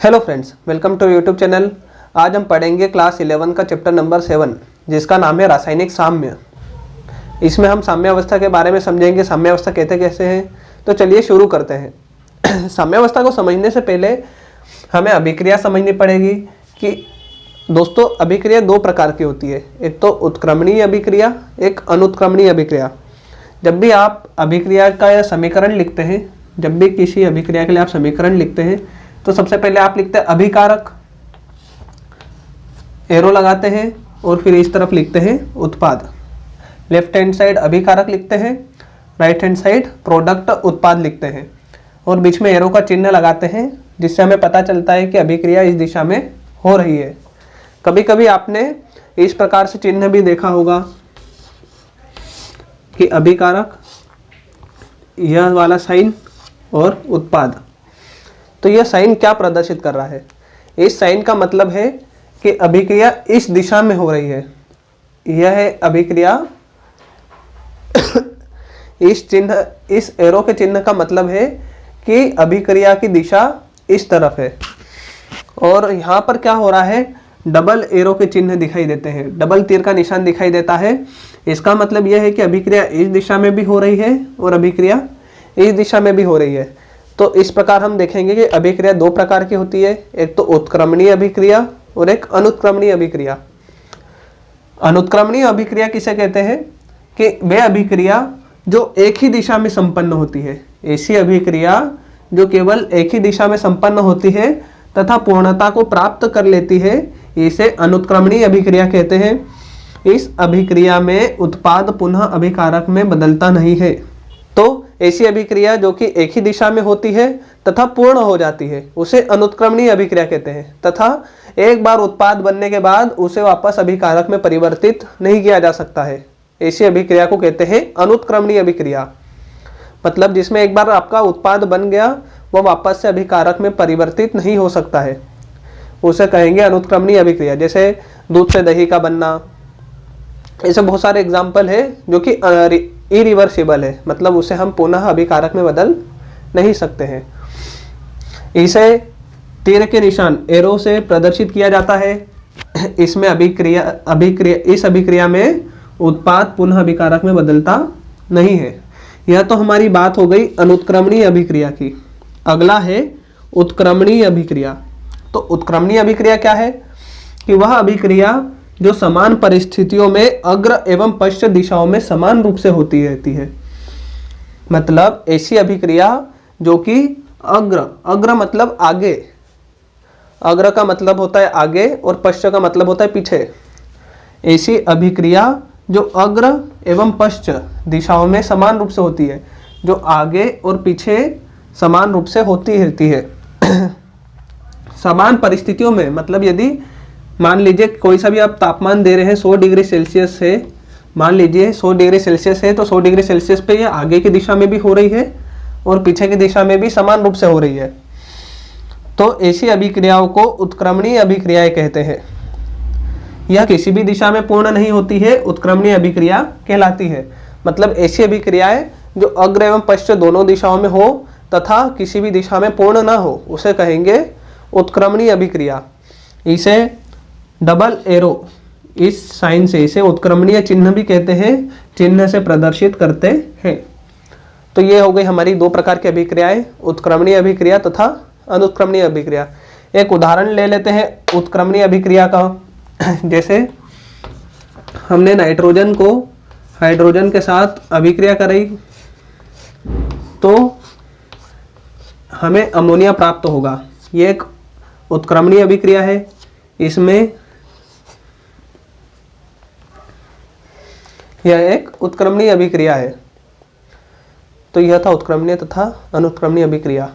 Hello friends, welcome to YouTube channel. आज हम पढ़ेंगे क्लास 11 का चैप्टर नंबर 7 जिसका नाम है रासायनिक साम्य। इसमें हम साम्यावस्था के बारे में समझेंगे, साम्यावस्था कहते कैसे हैं। तो चलिए शुरू करते हैं। साम्यावस्था को समझने से पहले हमें अभिक्रिया समझनी पड़ेगी कि दोस्तों अभिक्रिया दो प्रकार की होती है, एक तो उत्क्रमणीय अभिक्रिया, एक अनुत्क्रमणीय अभिक्रिया। जब भी आप अभिक्रिया का समीकरण लिखते हैं, जब भी किसी अभिक्रिया के लिए आप समीकरण लिखते हैं तो सबसे पहले आप लिखते हैं अभिकारक, एरो लगाते हैं और फिर इस तरफ लिखते हैं उत्पाद। लेफ्ट हैंड साइड अभिकारक लिखते हैं, राइट हैंड साइड प्रोडक्ट उत्पाद लिखते हैं और बीच में एरो का चिन्ह लगाते हैं, जिससे हमें पता चलता है कि अभिक्रिया इस दिशा में हो रही है। कभी कभी आपने इस प्रकार से चिन्ह भी देखा होगा कि अभिकारक, यह वाला साइन और उत्पाद। तो यह साइन क्या प्रदर्शित कर रहा है? इस साइन का मतलब है कि अभिक्रिया इस दिशा में हो रही है। यह है अभिक्रिया। इस चिन्ह, इस एरो के चिन्ह का मतलब है कि अभिक्रिया की दिशा इस तरफ है। और यहाँ पर क्या हो रहा है, डबल एरो के चिन्ह दिखाई देते हैं, डबल तीर का निशान दिखाई देता है। इसका मतलब यह है कि अभिक्रिया इस दिशा में भी हो रही है और अभिक्रिया इस दिशा में भी हो रही है। तो इस प्रकार हम देखेंगे कि अभिक्रिया दो प्रकार की होती है, एक तो उत्क्रमणीय अभिक्रिया और एक अनुत्क्रमणीय अभिक्रिया। अनुत्क्रमणीय अभिक्रिया किसे कहते हैं कि वे अभिक्रिया जो एक ही दिशा में संपन्न होती है। ऐसी अभिक्रिया जो केवल एक ही दिशा में संपन्न होती है तथा पूर्णता को प्राप्त कर लेती है, इसे अनुत्क्रमणीय अभिक्रिया कहते हैं। इस अभिक्रिया में उत्पाद पुनः अभिकारक में बदलता नहीं है। तो ऐसी अभिक्रिया जो कि एक ही दिशा में होती है तथा पूर्ण हो जाती है, उसे अनुत्क्रमणीय अभिक्रिया कहते हैं। तथा एक बार उत्पाद बनने के बाद उसे वापस अभिकारक में परिवर्तित नहीं किया जा सकता है। ऐसी अभिक्रिया को कहते हैं अनुत्क्रमणीय अभिक्रिया। मतलब जिसमें एक बार आपका उत्पाद बन गया, वह वापस से अभिकारक में परिवर्तित नहीं हो सकता है, उसे कहेंगे अनुत्क्रमणीय अभिक्रिया। जैसे दूध से दही का बनना, ऐसे बहुत सारे एग्जाम्पल है जो कि इरिवर्सिबल है, मतलब उसे हम पुनः अभिकारक में बदल नहीं सकते हैं। इसे तीर के निशान एरो से प्रदर्शित किया जाता है। इसमें इस अभिक्रिया में उत्पाद पुनः अभिकारक में बदलता नहीं है। यह तो हमारी बात हो गई अनुत्क्रमणीय अभिक्रिया की। अगला है उत्क्रमणीय अभिक्रिया। तो उत्क्रमणीय अभिक्रिया क्या है कि वह अभिक्रिया जो समान परिस्थितियों में अग्र एवं पश्च दिशाओं में समान रूप से होती रहती है। मतलब ऐसी अभिक्रिया जो कि अग्र मतलब आगे, अग्र का मतलब होता है आगे और पश्च का मतलब होता है पीछे। ऐसी अभिक्रिया जो अग्र एवं पश्च दिशाओं में समान रूप से होती है, जो आगे और पीछे समान रूप से होती रहती है। समान परिस्थितियों में, मतलब यदि मान लीजिए कोई सा भी आप तापमान दे रहे हैं 100 डिग्री सेल्सियस है, मान लीजिए 100 डिग्री सेल्सियस है, तो 100 डिग्री सेल्सियस पे ये आगे की दिशा में भी हो रही है और पीछे की दिशा में भी समान रूप से हो रही है। तो ऐसी अभिक्रियाओं को उत्क्रमणीय अभिक्रियाएं कहते हैं। यह किसी भी दिशा में पूर्ण नहीं होती है, उत्क्रमणीय अभिक्रिया कहलाती है। मतलब ऐसी अभिक्रियाएं जो अग्र एवं पश्च दोनों दिशाओं में हो तथा किसी भी दिशा में पूर्ण ना हो, उसे कहेंगे उत्क्रमणीय अभिक्रिया। इसे डबल एरो, इस साइन से इसे उत्क्रमणीय चिन्ह भी कहते हैं, चिन्ह से प्रदर्शित करते हैं। तो ये हो गई हमारी दो प्रकार की अभिक्रियाएं, उत्क्रमणीय अभिक्रिया तथा अनुत्क्रमणीय अभिक्रिया। एक उदाहरण ले लेते हैं उत्क्रमणीय अभिक्रिया का। जैसे हमने नाइट्रोजन को हाइड्रोजन के साथ अभिक्रिया कराई तो हमें अमोनिया प्राप्त होगा। ये एक उत्क्रमणीय अभिक्रिया है। इसमें यह एक उत्क्रमणीय अभिक्रिया है। तो यह था उत्क्रमणीय तथा अनुत्क्रमणीय अभिक्रिया।